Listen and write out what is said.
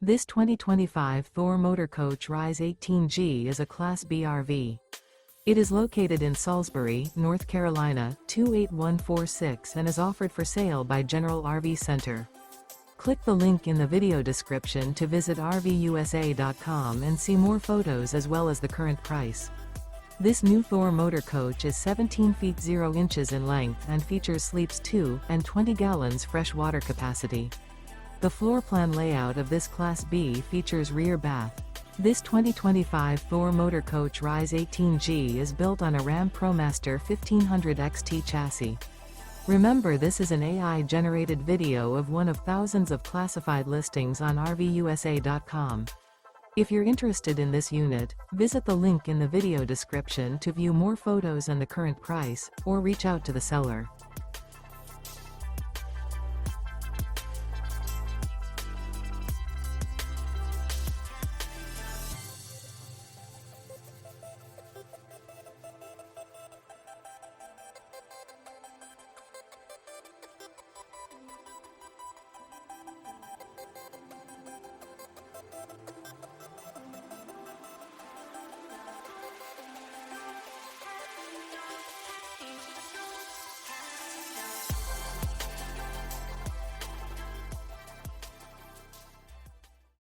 This 2025 Thor Motor Coach Rize 18G is a Class B RV. It is located in Salisbury, North Carolina, 28146 and is offered for sale by General RV Center. Click the link in the video description to visit RVUSA.com and see more photos as well as the current price. This new Thor Motor Coach is 17 feet 0 inches in length and features sleeps 2 and 20 gallons fresh water capacity. The floor plan layout of this Class B features rear bath. This 2025 Thor Motor Coach Rize 18G is built on a RAM Promaster 1500 XT chassis. Remember, this is an AI-generated video of one of thousands of classified listings on RVUSA.com. If you're interested in this unit, visit the link in the video description to view more photos and the current price, or reach out to the seller.